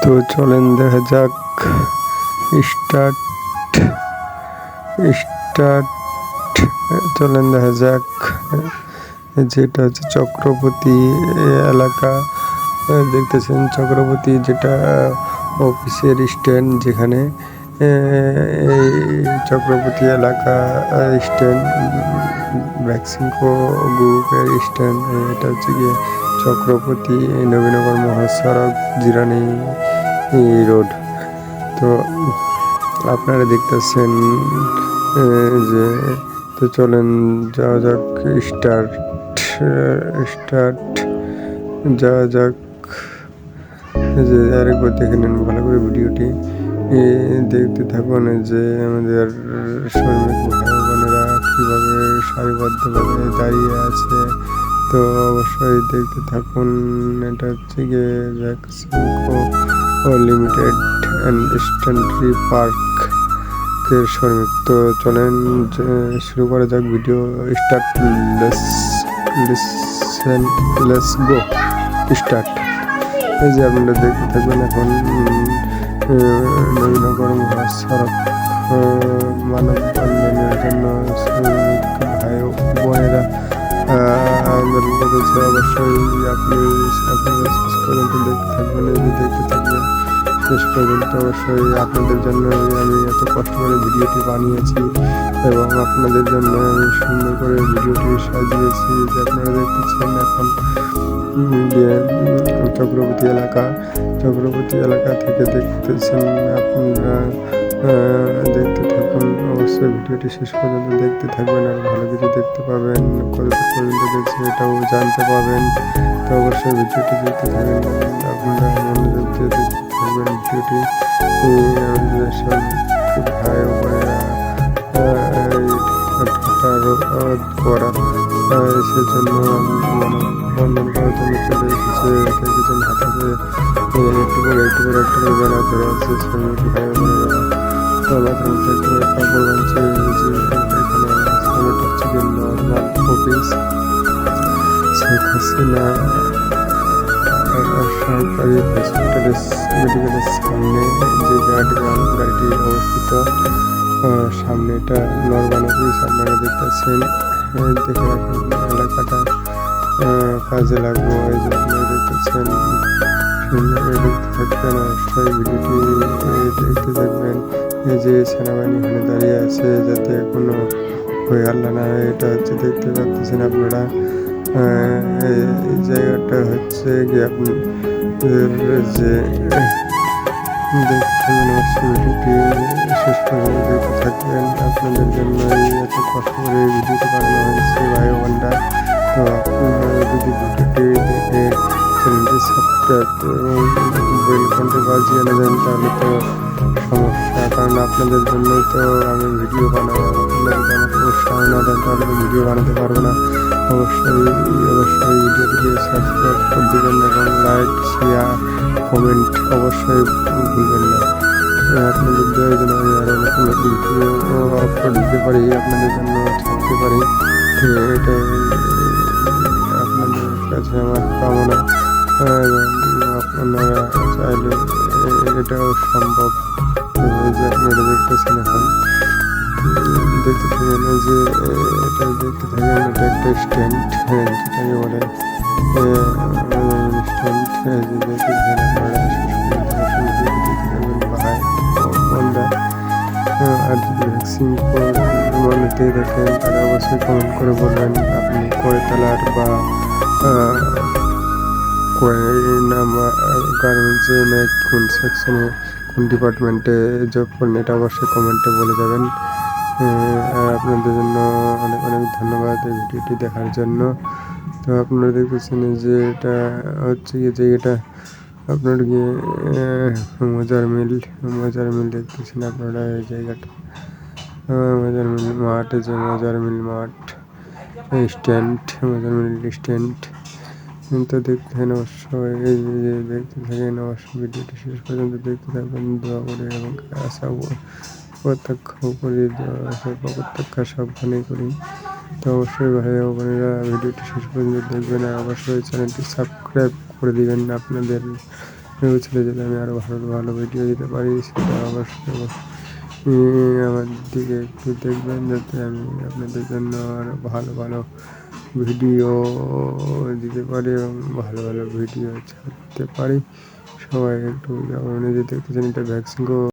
তো চলেন দেখা যাক। স্টার্ট স্টার্ট চলেন দেখা যাক। যেটা হচ্ছে চক্রবর্তী এলাকা দেখতেছেন। চক্রবর্তী যেটা অফিসের স্ট্যান্ড, যেখানে এই চক্রবর্তী এলাকা স্ট্যান্ড ভ্যাকসিনকো গ্রুপের স্ট্যান্ড। এটা হচ্ছে গিয়ে চক্রবর্তী নবীনগর মহাসড়ক জিরানি রোড। তো আপনারা দেখতেছেন যে, তো চলেন যাওয়া যাক। স্টার্ট স্টার্ট যাওয়া যাক। যে আরেকবার দেখে নেন ভালো করে ভিডিওটি, দেখতে থাকুন যে আমাদের শ্রমিক ভাই বোনেরা কীভাবে সারিবদ্ধভাবে দাঁড়িয়ে আছে। তো অবশ্যই দেখতে থাকুন। এটা হচ্ছে গিয়ে ভ্যাকসিনকো লিমিটেড অ্যান্ড স্ট্যান্ডারি পার্কের শ্রমিক। তো চলেন শুরু করা যাক video. Start. Let's go start. এই যে আপনারা দেখতে থাকবেন এখন নবীনগর মহাসড়ক মানববন্ধনের জন্য শ্রমিক ভাই বোনেরা আন্দোলন করেছে। অবশ্যই আপনারা শেষ পর্যন্ত দেখতে থাকবেন। এই যে দেখতে থাকবেন শেষ পর্যন্ত। অবশ্যই আপনাদের জন্য আমি এত কষ্ট করে ভিডিওটি বানিয়েছি এবং আপনাদের জন্য আমি সুন্দর করে ভিডিওটি সাজিয়েছি। যে আপনারা দেখতেছেন এখন চক্রবর্তী এলাকা থেকে দেখতেছেন আপনারা। দেখতে থাকুন। অবশ্যই ভিডিওটি শেষ পর্যন্ত দেখতে থাকবেন আর ভালো কিছু দেখতে পাবেন। কতদূর পর্যন্ত দেখছি এটাও জানতে পারবেন। তো অবশ্যই ভিডিওটি দেখতে থাকবেন। আপনারা মনোযোগ দিয়ে দেখতে থাকবেন ভিডিওটি। আমাদের সব ভাই বোনেরা করা সেজন্য বন্ধন করার জন্য চলে এসেছে। দেখেছেন হাতাতে একটু করে একটা বেলা ধরে আছে শ্রমিক ভাই বোনেরা। মাথার মধ্যে একটু কাপড় বাঁধছে। এখানে হচ্ছে কি নর্মাল অফিস শেখ হাসিনা সরকারি হসপিটালের মেডিকেলের সামনে যে গাড়িটি অবস্থিত। সামনে এটা নর্মাল অফিস। আপনারা দেখতেছেন। দেখে রাখুন এলাকাটা কাজে লাগবো। এই যে আপনারা দেখতেছেন। সুন্দর দেখতে থাকবেন। অবশ্যই ভিডিওটি দেখতে থাকবেন। এই যে সেনাবাহিনী এখানে দাঁড়িয়ে আছে যাতে কোনো হয়ে হাল্লা না হয়। এটা হচ্ছে দেখতে পাচ্ছেন আপনারা। এই জায়গাটা হচ্ছে গিয়ে আপনি যে দেখতে থাকবেন। অবশ্যই ভিডিওটি শেষ পর্যন্ত দেখতে থাকবেন। আপনাদের জন্য এত কষ্ট করে এই ভিডিওটি বানানো হয়েছে ভাই বোনরা। তো আপনারা যদি ভিডিওটি দেখে চ্যানেলটি সাবস্ক্রাইব এবং বেল ঘন্টা বাজিয়ে না দেন তাহলে তো সমস্যা। কারণ আপনাদের জন্যই তো আমি ভিডিও বানাই। আপনারা যদি আমাকে উৎসাহ না দেন তাহলে তো ভিডিও বানাতে পারবো না। অবশ্যই ভিডিওটিকে সাবস্ক্রাইব করে দেবেন এবং লাইক শেয়ার কমেন্ট অবশ্যই ভুলবেন না। আপনাদের দয়া যেন আমি আরও নতুন ভিডিও আপলোড দিতে পারি, আপনাদের জন্য ছাড়তে পারি। এটাই আপনাদের কাছে আমার কামনা এবং আপনারা চাইলে এটাও সম্ভব। যে আপনারা দেখতেছেন এখন দেখতে থাকেন যে এটা দেখতে থাকেন। এটা একটা স্ট্যান্ড, যেটাকে বলে স্ট্যান্ড। যে দেখতে থাকেন আপনারা ভাই বোনরা। আর যদি ভ্যাকসিন নিতে দেখেন তারা অবশ্যই কমেন্ট করে বলবেন আপনি কয়তলার বা গার্মেন্টসে না কোন সেকশনে কোন ডিপার্টমেন্টে জব করেন, এটা অবশ্যই কমেন্টে বলে যাবেন। আপনাদের জন্য অনেক ধন্যবাদ এই ভিডিওটি দেখার জন্য। তো আপনারা দেখতেছেন যে এটা হচ্ছে গিয়ে জায়গাটা আপনার গিয়ে মজার মিল দেখতেছেন আপনারা। এই জায়গাটা মজার মিল মাঠ, যে মজার মিল মাঠ স্ট্যান্ড, মজার মিল স্ট্যান্ড। তো দেখতে থাকেন অবশ্যই। এই যে দেখতে থাকেন অবশ্যই ভিডিওটি শেষ পর্যন্ত দেখতে থাকবেন। দোয়া করে এবং আশা প্রত্যক্ষ করি, প্রত্যক্ষ সাবধানে করি। তো অবশ্যই ভাই বোনেরা ভিডিওটি শেষ পর্যন্ত দেখবেন আর অবশ্যই চ্যানেলটি সাবস্ক্রাইব করে দিবেন। আপনাদের ছেড়ে যদি আমি আরও ভালো ভালো ভিডিও দিতে পারি সেটা অবশ্যই আমার দিকে একটু দেখবেন, যাতে আমি আপনাদের জন্য আরও ভালো ভালো ভিডিও দিতে পারি এবং ভালো ভালো ভিডিও ছাড়তে পারি। সবাই একটু যদি দেখতে চান এটা ভ্যাকসিন